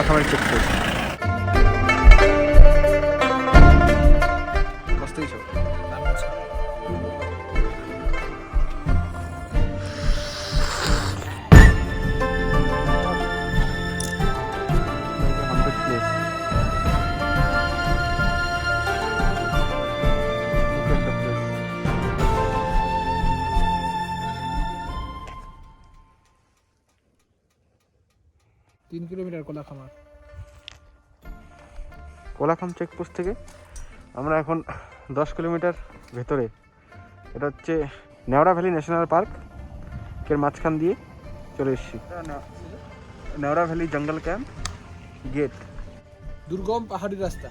কোলাখামের checkpost. বসতেইছ kilometre কোলাখামার। Kolakham checkpost থেকে আমরা এখন 10 কিলোমিটার ভেতরে, এটা হচ্ছে নেওড়া ভ্যালি ন্যাশনাল পার্ক এর মাঝখান দিয়ে চলে এসেছি। নেওড়া ভ্যালি জঙ্গল ক্যাম্প গেট, দুর্গম পাহাড়ি রাস্তা।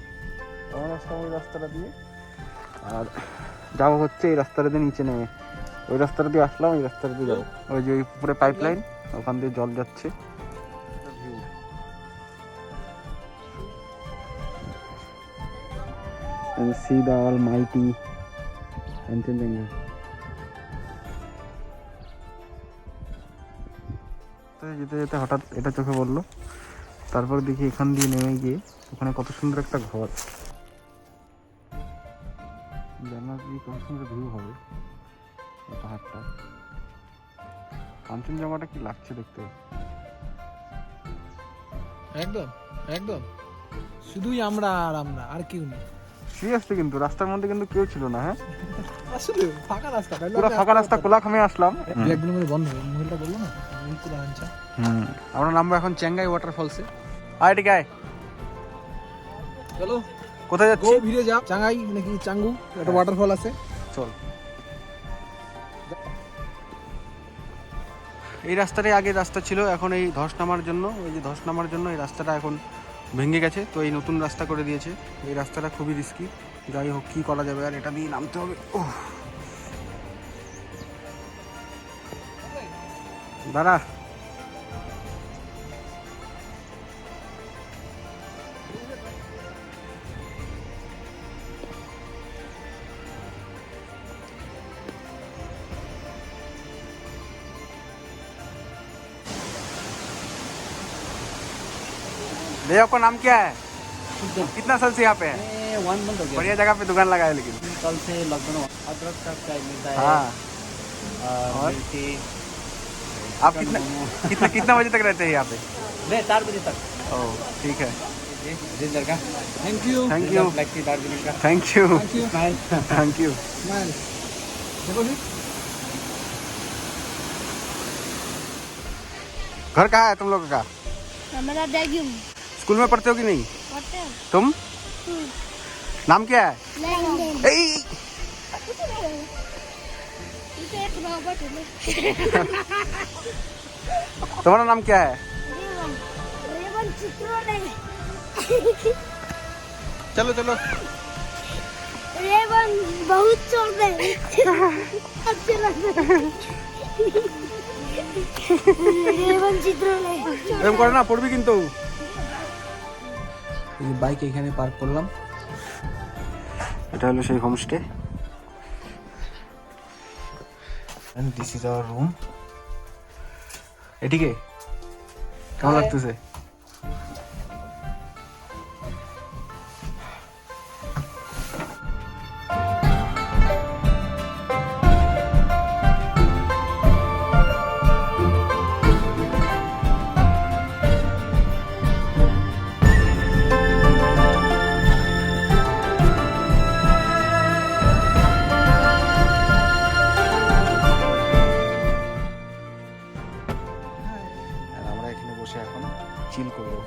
আমার রাস্তা ওই রাস্তাটা দিয়ে, আর যাবো হচ্ছে এই রাস্তাটা দিয়ে নিচে নেমে। ওই রাস্তাটা দিয়ে আসলাম, এই রাস্তাটা দিয়ে যাবো। ওই যে উপরে পাইপ লাইন, ওখান দিয়ে জল যাচ্ছে। And see the almighty Kanchenjunga. যেতে যেতে হঠাৎ এটা চোখে পড়লো, তারপর দেখি এখান দিয়ে নেমে গিয়ে ওখানে কত সুন্দর একটা ঘর। জানালা দিয়ে কত সুন্দর ভিউ হবে এই পাহাড়টা। কাঞ্চনজঙ্ঘাটা কি লাগছে দেখতে, একদম একদম শুধুই আমরা আর কেউ নেই। সিরিয়াসলি কিন্তু রাস্তার মধ্যে কিন্তু কেউ ছিল না। হ্যাঁ আসলে ফাঁকা রাস্তা, পুরো ফাঁকা রাস্তা। কোলাখামে আসলাম, একদিনের মধ্যে বন্ধ হবে। মহিলাটা বললো না পুরো আনছা। আমরা নামবো এখন চেঙ্গাই ওয়াটারফলসে। আয় ঠিক আয়, চলো কোথায় যাচ্ছি? ভিড়ে যাও। চাঙ্গাই নাকি চাঙ্গু একটা ওয়াটারফল আছে, চল। এই রাস্তাটাই আগে রাস্তা ছিল, এখন এই ধস নামার জন্য, ওই যে ধস নামার জন্য এই রাস্তাটা এখন ভেঙে গেছে, তো এই নতুন রাস্তা করে দিয়েছে। এই রাস্তাটা খুবই রিস্কি, যাই হোক কী করা যাবে, আর এটা দিয়ে নামতে হবে। ওহ দাঁড়া, भैया आपका नाम क्या है? कितना साल से यहाँ पे है? 1 मंथ हो गया। बढ़िया जगह पे दुकान लगाया लेकिन। कल से लॉकडाउन, अदरक का चाय मिलता है। हाँ, और मिर्ची। आप कितना कितना बजे तक रहते हैं यहाँ पे? मैं 4 बजे तक। ओह ठीक है, जिंदर का thank you thank you black tea Darjeeling का। Thank you thank you thank you. Smile. দেখো ঠিক घर कहाँ है तुम लोगों का? हमारा बेगम स्कूल में पढ़ते हो कि नहीं पढ़ते हैं। तुम? नाम क्या है? लैंडन। ए, इसे एक रोबोट है। तुम्हारा नाम क्या है? रेवन रेवन चित्रों ने चलो चलो। रेवन बहुत चोर है। अच्छे लगते हैं। रेवन चित्रों ने এরকম করে না, পড়বি কিন্তু। এই বাইক এখানে পার্ক করলাম। এটা হলো সেই homestay, and this is our room. এদিকে কেমন লাগতেছে? বসে এখন চিল করবো।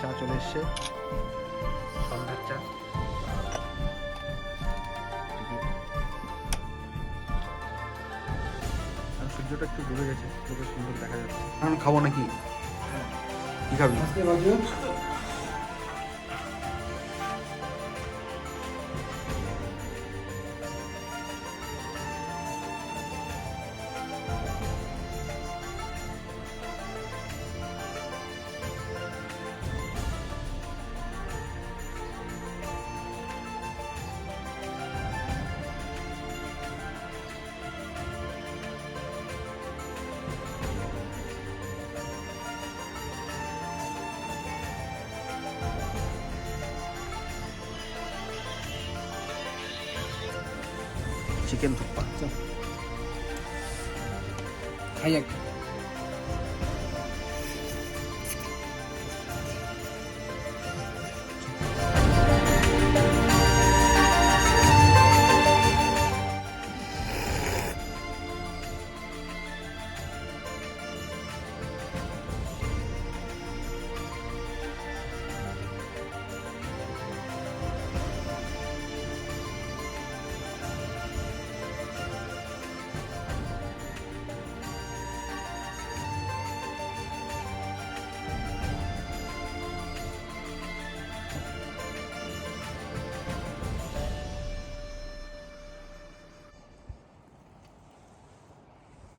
চা চলে এসছে, সন্ধ্যার চা। সূর্যটা একটু ডুবে গেছে, খুব সুন্দর দেখা যাচ্ছে। এখন খাবো নাকি? কি খাবি? চিকেন থুপ্পা। খাই একটা